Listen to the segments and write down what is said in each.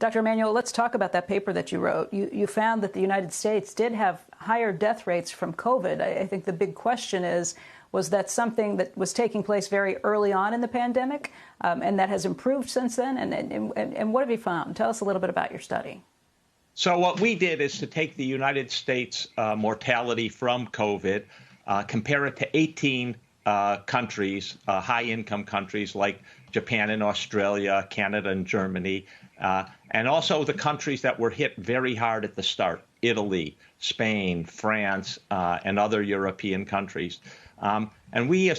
Dr. Emanuel, let's talk about that paper that you wrote. You found that the United States did have higher death rates from COVID. I think the big question is, was that something that was taking place very early on in the pandemic and that has improved since then? And what have you found? Tell us a little bit about your study. So what we did is to take the United States mortality from COVID, compare it to 18 countries, high-income countries like Japan and Australia, Canada and Germany, and also the countries that were hit very hard at the start, Italy, Spain, France, and other European countries. And we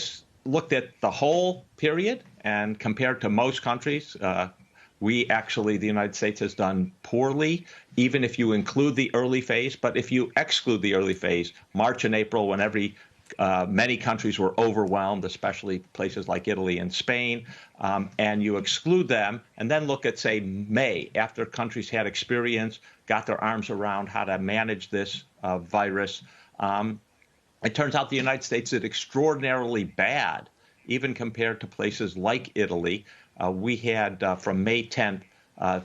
looked at the whole period and compared to most countries. The United States has done poorly, even if you include the early phase. But if you exclude the early phase, March and April, when many countries were overwhelmed, especially places like Italy and Spain, and you exclude them and then look at, say, May, after countries had experience, got their arms around how to manage this virus. It turns out the United States did extraordinarily bad, even compared to places like Italy. We had, from May 10th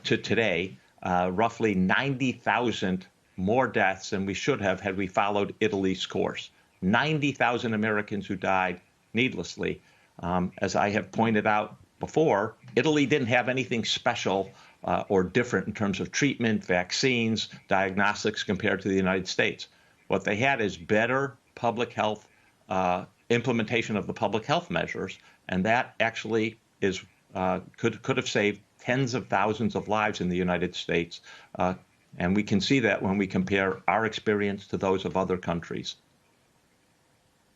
to today, roughly 90,000 more deaths than we should have had we followed Italy's course. 90,000 Americans who died needlessly. As I have pointed out before, Italy didn't have anything special or different in terms of treatment, vaccines, diagnostics compared to the United States. What they had is better public health implementation of the public health measures, and that actually is could have saved tens of thousands of lives in the United States. And we can see that when we compare our experience to those of other countries.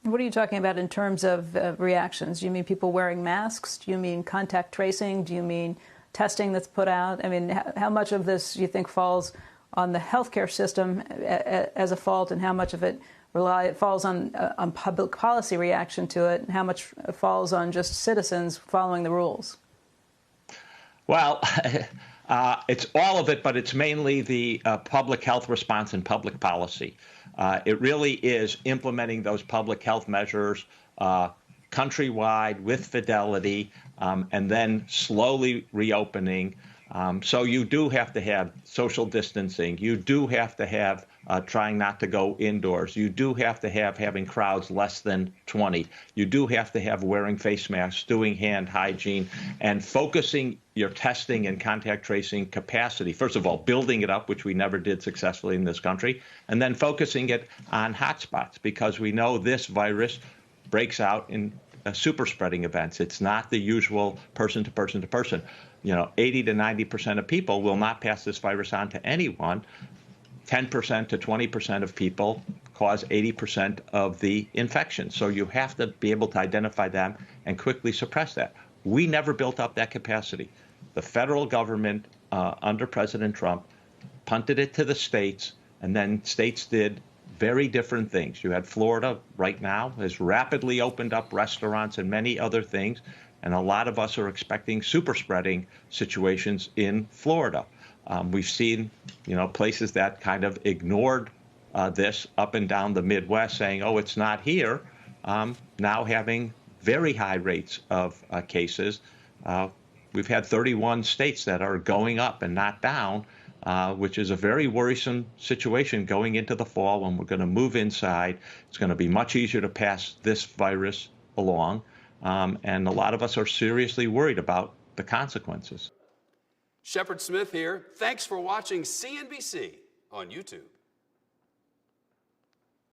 What are you talking about in terms of reactions? Do you mean people wearing masks? Do you mean contact tracing? Do you mean testing that's put out? I mean, how much of this do you think falls on the healthcare system as a fault, and how much of it falls on public policy reaction to it, and how much falls on just citizens following the rules? Well, it's all of it, but it's mainly the public health response and public policy. It really is implementing those public health measures countrywide with fidelity, and then slowly reopening. So you do have to have social distancing. You do have to have trying not to go indoors. You do have to have having crowds less than 20. You do have to have wearing face masks, doing hand hygiene, and focusing your testing and contact tracing capacity. First of all, building it up, which we never did successfully in this country, and then focusing it on hotspots, because we know this virus breaks out in super spreading events. It's not the usual person to person to person. 80 to 90% of people will not pass this virus on to anyone. 10% to 20% of people cause 80% of the infection. So you have to be able to identify them and quickly suppress that. We never built up that capacity. The federal government under President Trump punted it to the states, and then states did very different things. You had Florida right now has rapidly opened up restaurants and many other things, and a lot of us are expecting super spreading situations in Florida. We've seen, places that kind of ignored this up and down the Midwest, saying, oh, it's not here, now having very high rates of cases. We've had 31 states that are going up and not down, which is a very worrisome situation going into the fall when we're going to move inside. It's going to be much easier to pass this virus along. And a lot of us are seriously worried about the consequences. Shepard Smith here. Thanks for watching CNBC on YouTube.